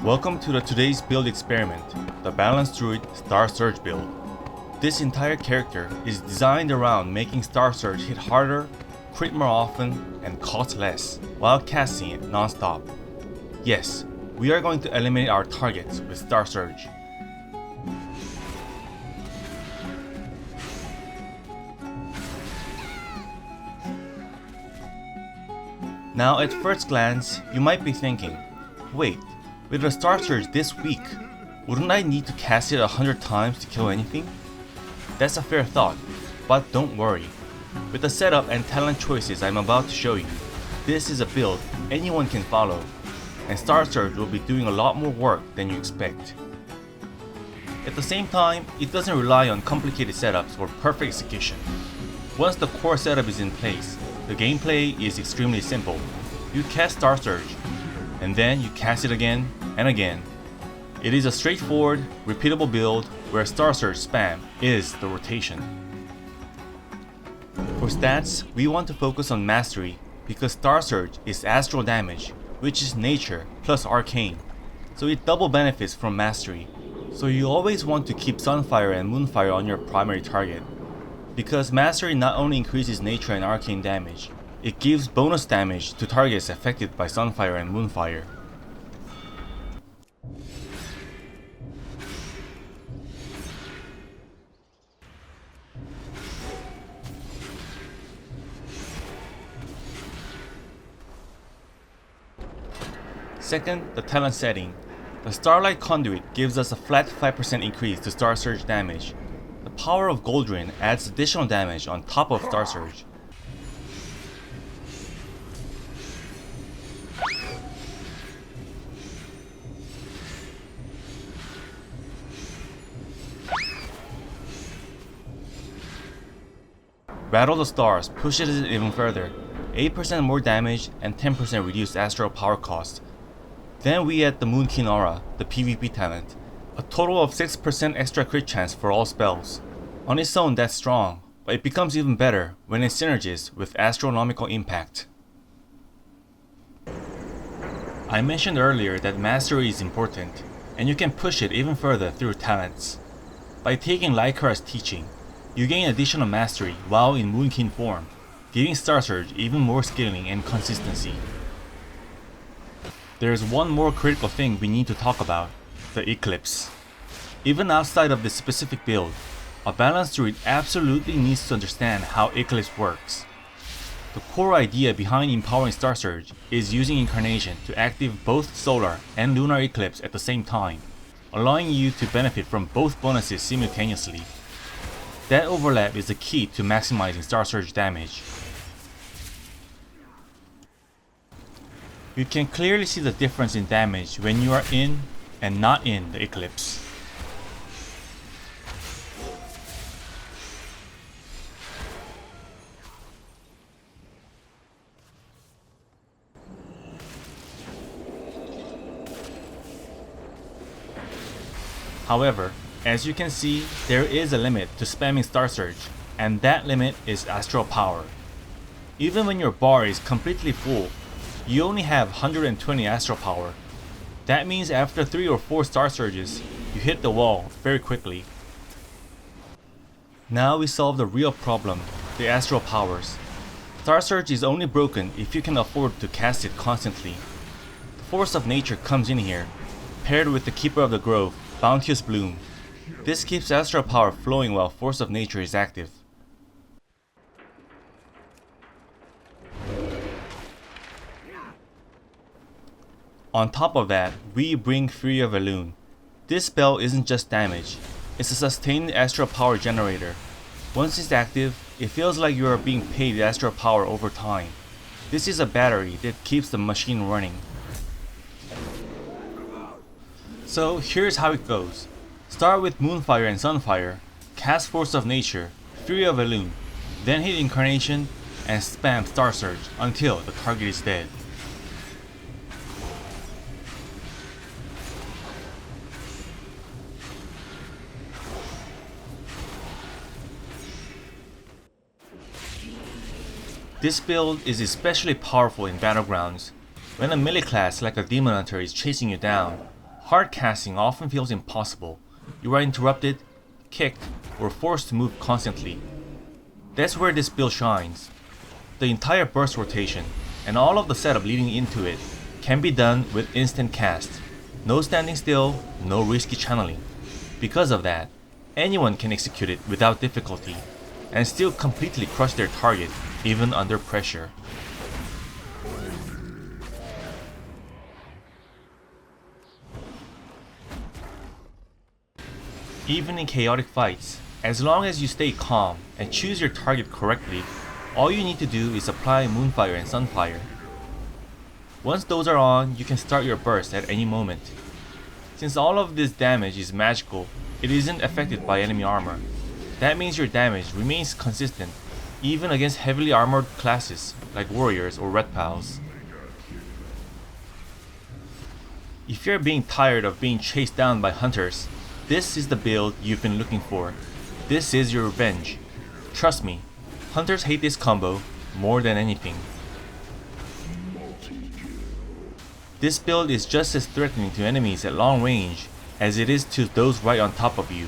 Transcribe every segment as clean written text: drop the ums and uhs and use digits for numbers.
Welcome to today's build experiment, the Balanced Druid Starsurge build. This entire character is designed around making Starsurge hit harder, crit more often, and cost less, while casting it non-stop. Yes, we are going to eliminate our targets with Starsurge. Now at first glance, you might be thinking, wait, with a Starsurge this weak, wouldn't I need to cast it 100 times to kill anything? That's a fair thought, but don't worry. With the setup and talent choices I'm about to show you, this is a build anyone can follow, and Starsurge will be doing a lot more work than you expect. At the same time, it doesn't rely on complicated setups or perfect execution. Once the core setup is in place, the gameplay is extremely simple. You cast Starsurge, and then you cast it again and again. It is a straightforward, repeatable build where Starsurge spam is the rotation. For stats, we want to focus on mastery because Starsurge is astral damage, which is nature plus arcane, so it double benefits from mastery. So you always want to keep Sunfire and Moonfire on your primary target, because mastery not only increases nature and arcane damage, it gives bonus damage to targets affected by Sunfire and Moonfire. Second, the talent setting. The Starlight Conduit gives us a flat 5% increase to Starsurge damage. The power of Goldrin adds additional damage on top of Starsurge. Rattle the Stars pushes it even further, 8% more damage and 10% reduced astral power cost. Then we add the Moonkin Aura, the PvP talent, a total of 6% extra crit chance for all spells. On its own that's strong, but it becomes even better when it synergies with Astronomical Impact. I mentioned earlier that mastery is important, and you can push it even further through talents. By taking Lycara's teaching, you gain additional mastery while in Moonkin form, giving Starsurge even more scaling and consistency. There's one more critical thing we need to talk about, the eclipse. Even outside of this specific build, a balanced druid absolutely needs to understand how eclipse works. The core idea behind empowering Starsurge is using incarnation to active both solar and lunar eclipse at the same time, allowing you to benefit from both bonuses simultaneously. That overlap is the key to maximizing Starsurge damage. You can clearly see the difference in damage when you are in and not in the eclipse. However, as you can see, there is a limit to spamming Starsurge, and that limit is astral power. Even when your bar is completely full, you only have 120 astral power. That means after 3 or 4 Starsurges, you hit the wall very quickly. Now we solve the real problem, the astral powers. Starsurge is only broken if you can afford to cast it constantly. The Force of Nature comes in here, paired with the Keeper of the Grove, Bounteous Bloom. This keeps astral power flowing while Force of Nature is active. On top of that, we bring Fury of Elune. This spell isn't just damage, it's a sustained astral power generator. Once it's active, it feels like you are being paid astral power over time. This is a battery that keeps the machine running. So here's how it goes. Start with Moonfire and Sunfire, cast Force of Nature, Fury of Elune, then hit Incarnation and spam Starsurge until the target is dead. This build is especially powerful in Battlegrounds. When a melee class like a Demon Hunter is chasing you down, hard casting often feels impossible. You are interrupted, kicked, or forced to move constantly. That's where this build shines. The entire burst rotation, and all of the setup leading into it, can be done with instant cast. No standing still, no risky channeling. Because of that, anyone can execute it without difficulty, and still completely crush their target, even under pressure. Even in chaotic fights, as long as you stay calm and choose your target correctly, all you need to do is apply Moonfire and Sunfire. Once those are on, you can start your burst at any moment. Since all of this damage is magical, it isn't affected by enemy armor. That means your damage remains consistent, even against heavily armored classes like warriors or red pals. If you're being tired of being chased down by hunters, this is the build you've been looking for. This is your revenge. Trust me, hunters hate this combo more than anything. This build is just as threatening to enemies at long range as it is to those right on top of you.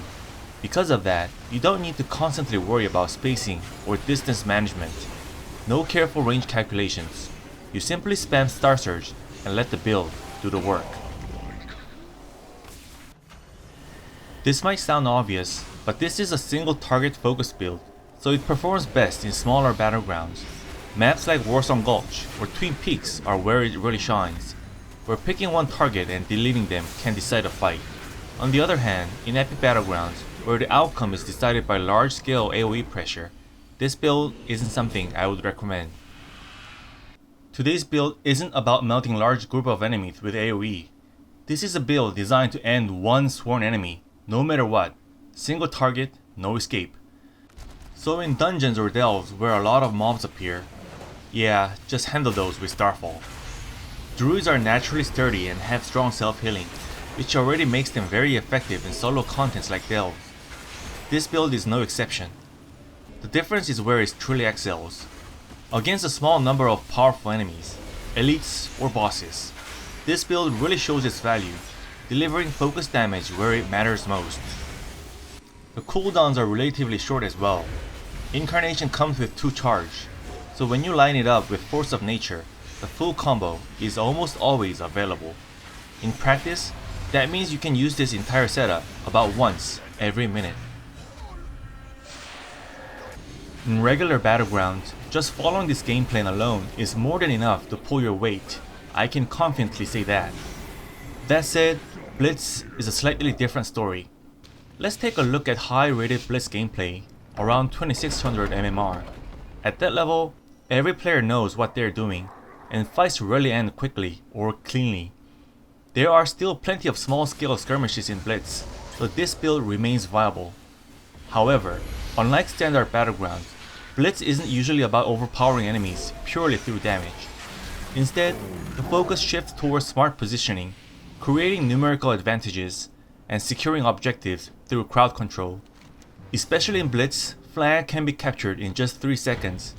Because of that, you don't need to constantly worry about spacing or distance management. No careful range calculations. You simply spam Starsurge and let the build do the work. This might sound obvious, but this is a single target focused build, so it performs best in smaller battlegrounds. Maps like Warsong Gulch or Twin Peaks are where it really shines, where picking one target and deleting them can decide a fight. On the other hand, in epic battlegrounds, where the outcome is decided by large-scale AoE pressure, this build isn't something I would recommend. Today's build isn't about melting large group of enemies with AoE. This is a build designed to end one sworn enemy, no matter what. Single target, no escape. So in dungeons or delves where a lot of mobs appear, yeah, just handle those with Starfall. Druids are naturally sturdy and have strong self-healing, which already makes them very effective in solo contents like delves. This build is no exception. The difference is where it truly excels. Against a small number of powerful enemies, elites or bosses, this build really shows its value, delivering focused damage where it matters most. The cooldowns are relatively short as well. Incarnation comes with 2 charge, so when you line it up with Force of Nature, the full combo is almost always available. In practice, that means you can use this entire setup about once every minute. In regular battlegrounds, just following this game plan alone is more than enough to pull your weight. I can confidently say that. That said, Blitz is a slightly different story. Let's take a look at high-rated Blitz gameplay, around 2600 MMR. At that level, every player knows what they're doing, and fights rarely end quickly or cleanly. There are still plenty of small-scale skirmishes in Blitz, so this build remains viable. However, unlike standard battlegrounds, Blitz isn't usually about overpowering enemies purely through damage. Instead, the focus shifts towards smart positioning, creating numerical advantages, and securing objectives through crowd control. Especially in Blitz, flag can be captured in just 3 seconds.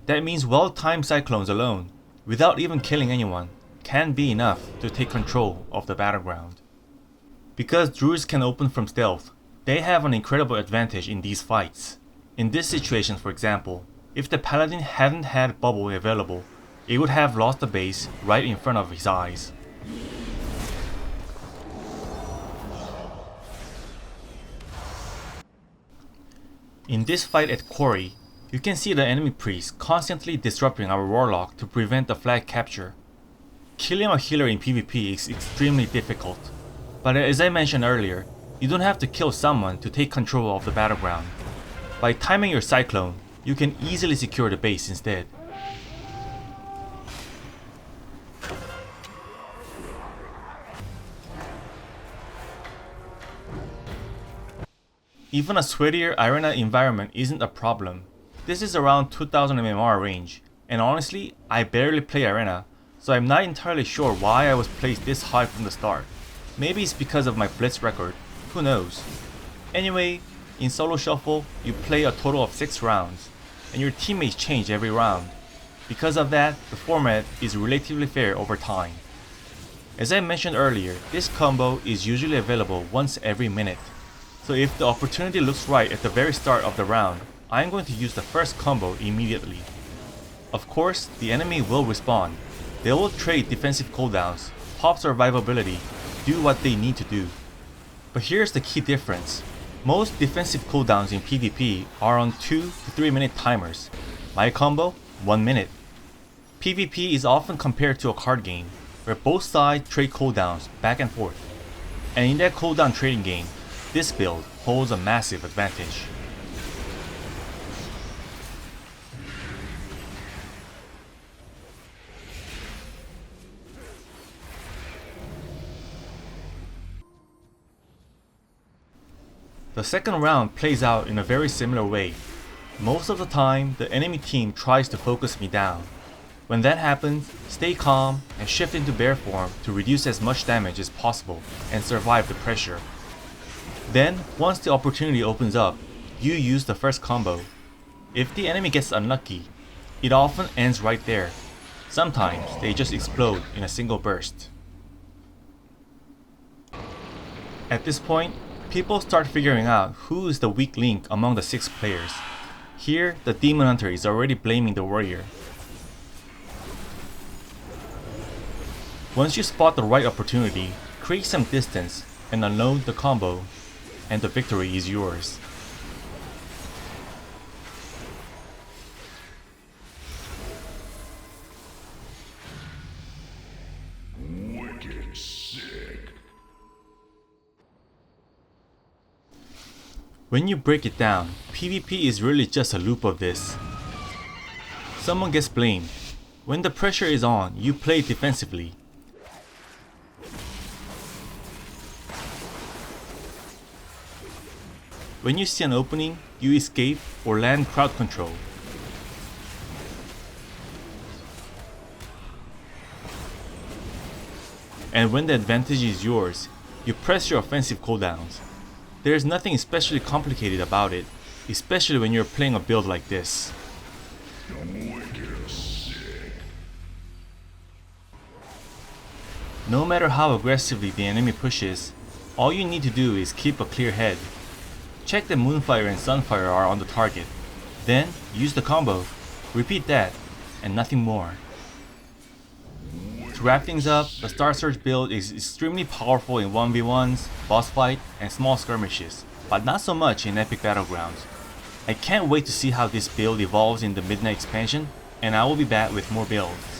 That means well-timed cyclones alone, without even killing anyone, can be enough to take control of the battleground. Because druids can open from stealth, they have an incredible advantage in these fights. In this situation, for example, if the paladin hadn't had bubble available, it would have lost the base right in front of his eyes. In this fight at Quarry, you can see the enemy priest constantly disrupting our warlock to prevent the flag capture. Killing a healer in PvP is extremely difficult, but as I mentioned earlier, you don't have to kill someone to take control of the battleground. By timing your cyclone, you can easily secure the base instead. Even a sweatier arena environment isn't a problem. This is around 2000 MMR range, and honestly, I barely play arena, so I'm not entirely sure why I was placed this high from the start. Maybe it's because of my blitz record, who knows. Anyway, in solo shuffle, you play a total of 6 rounds, and your teammates change every round. Because of that, the format is relatively fair over time. As I mentioned earlier, this combo is usually available once every minute. So if the opportunity looks right at the very start of the round, I am going to use the first combo immediately. Of course, the enemy will respond. They will trade defensive cooldowns, pop survivability, do what they need to do. But here's the key difference. Most defensive cooldowns in PvP are on 2 to 3 minute timers. My combo, 1 minute. PvP is often compared to a card game, where both sides trade cooldowns back and forth. And in that cooldown trading game, this build holds a massive advantage. The second round plays out in a very similar way. Most of the time, the enemy team tries to focus me down. When that happens, stay calm and shift into bear form to reduce as much damage as possible and survive the pressure. Then, once the opportunity opens up, you use the first combo. If the enemy gets unlucky, it often ends right there. Sometimes they just explode in a single burst. At this point, people start figuring out who is the weak link among the 6 players. Here, the Demon Hunter is already blaming the warrior. Once you spot the right opportunity, create some distance and unload the combo, and the victory is yours. Wicked sick. When you break it down, PvP is really just a loop of this. Someone gets blamed. When the pressure is on, you play defensively. When you see an opening, you escape or land crowd control. And when the advantage is yours, you press your offensive cooldowns. There is nothing especially complicated about it, especially when you're playing a build like this. Wicked sick. No matter how aggressively the enemy pushes, all you need to do is keep a clear head. Check that Moonfire and Sunfire are on the target. Then, use the combo. Repeat that, and nothing more. To wrap things up, the Starsurge build is extremely powerful in 1v1s, boss fight, and small skirmishes, but not so much in epic battlegrounds. I can't wait to see how this build evolves in the Midnight expansion, and I will be back with more builds.